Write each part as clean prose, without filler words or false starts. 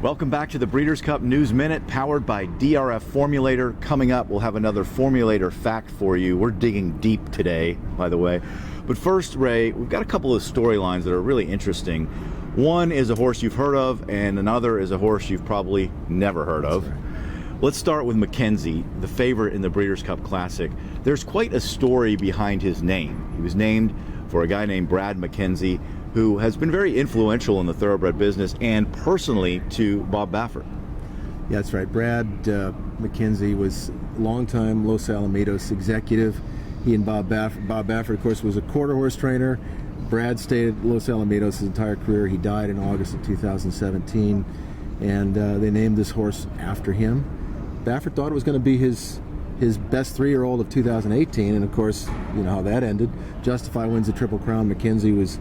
Welcome back to the Breeders' Cup News Minute, powered by DRF Formulator. Coming up, we'll have another Formulator fact for you. We're digging deep today, by the way. But first, Ray, we've got a couple of storylines that are really interesting. One is a horse you've heard of, and another is a horse you've probably never heard of. Right. Let's start with Mackenzie, the favorite in the Breeders' Cup Classic. There's quite a story behind his name. He was named for a guy named Brad Mackenzie, who has been very influential in the thoroughbred business and personally to Bob Baffert. Yeah, that's right. Brad Mackenzie was a longtime Los Alamitos executive. He and Bob Baffert, of course, was a quarter horse trainer. Brad stayed at Los Alamitos his entire career. He died in August of 2017, and they named this horse after him. Baffert thought it was going to be his best 3-year-old of 2018, and of course, you know how that ended. Justify wins the Triple Crown. Mackenzie was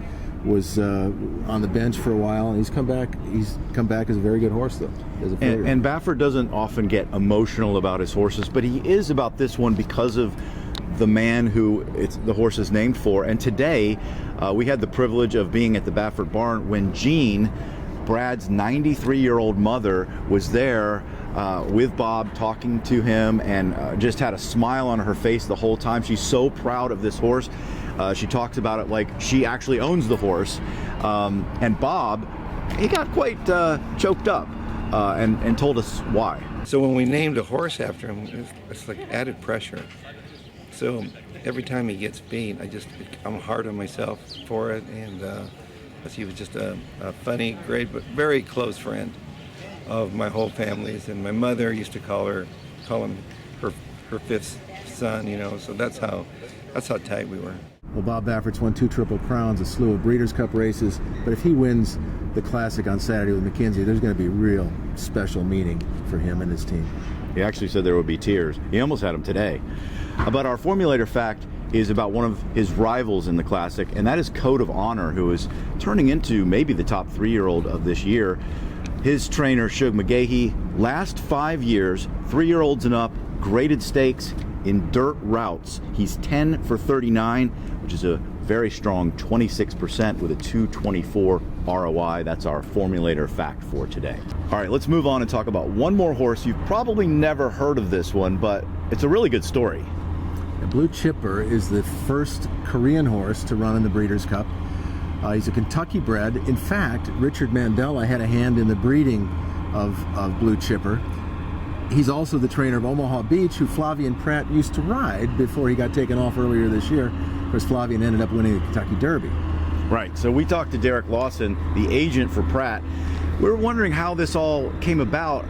on the bench for a while, and he's come back. He's come back as a very good horse, though. And Baffert doesn't often get emotional about his horses, but he is about this one because of the man who the horse is named for. And today, we had the privilege of being at the Baffert barn when Jean, Brad's 93-year-old mother, was there with Bob, talking to him, and just had a smile on her face the whole time. She's so proud of this horse. She talks about it like she actually owns the horse. And Bob, he got quite choked up and told us why. So when we named a horse after him, it's like added pressure. So every time he gets beat, I'm hard on myself for it. And he was just a funny, great, but very close friend of my whole family's. And my mother used to call him her fifth son, you know. So that's how tight we were. Well, Bob Baffert's won 2 Triple Crowns, a slew of Breeders' Cup races, but if he wins the Classic on Saturday with Mackenzie, there's going to be a real special meeting for him and his team. He actually said there would be tears. He almost had them today. But our Formulator fact is about one of his rivals in the Classic, and that is Code of Honor, who is turning into maybe the top 3-year-old of this year. His trainer, Shug McGahee, last 5 years, 3-year-olds and up, graded stakes in dirt routes. He's 10 for 39, which is a very strong 26% with a 224 ROI. That's our Formulator fact for today. All right, let's move on and talk about one more horse. You've probably never heard of this one, but it's a really good story. The Blue Chipper is the first Korean horse to run in the Breeders' Cup. He's a Kentucky bred. In fact, Richard Mandela had a hand in the breeding of Blue Chipper. He's also the trainer of Omaha Beach, who Flavien Prat used to ride before he got taken off earlier this year. Of course, Flavien ended up winning the Kentucky Derby. Right, so we talked to Derek Lawson, the agent for Pratt. We were wondering how this all came about,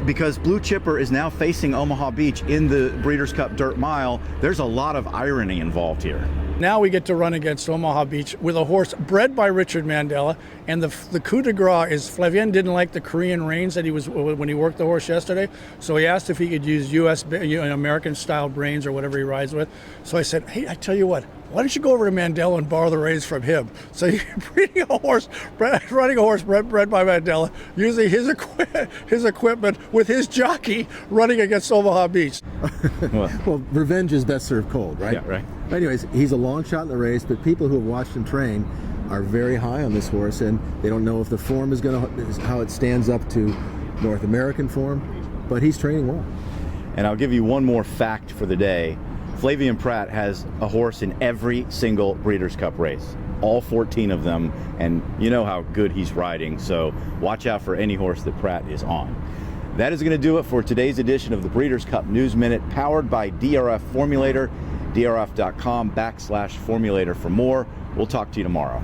because Blue Chipper is now facing Omaha Beach in the Breeders' Cup Dirt Mile. There's a lot of irony involved here. Now we get to run against Omaha Beach with a horse bred by Richard Mandela, and the coup de grace is Flavien didn't like the Korean reins that he was when he worked the horse yesterday, so he asked if he could use American-style reins or whatever he rides with. So I said, hey, I tell you what, why don't you go over to Mandela and borrow the reins from him? So you're running a horse bred by Mandela, using his equipment with his jockey running against Omaha Beach. Well, revenge is best served cold, right? Yeah, right. Anyways, he's a long shot in the race, but people who have watched him train are very high on this horse, and they don't know if the form is how it stands up to North American form, but he's training well. And I'll give you one more fact for the day. Flavien Prat has a horse in every single Breeders' Cup race, all 14 of them, and you know how good he's riding, so watch out for any horse that Prat is on. That is going to do it for today's edition of the Breeders' Cup News Minute, powered by DRF Formulator, drf.com/Formulator for more. We'll talk to you tomorrow.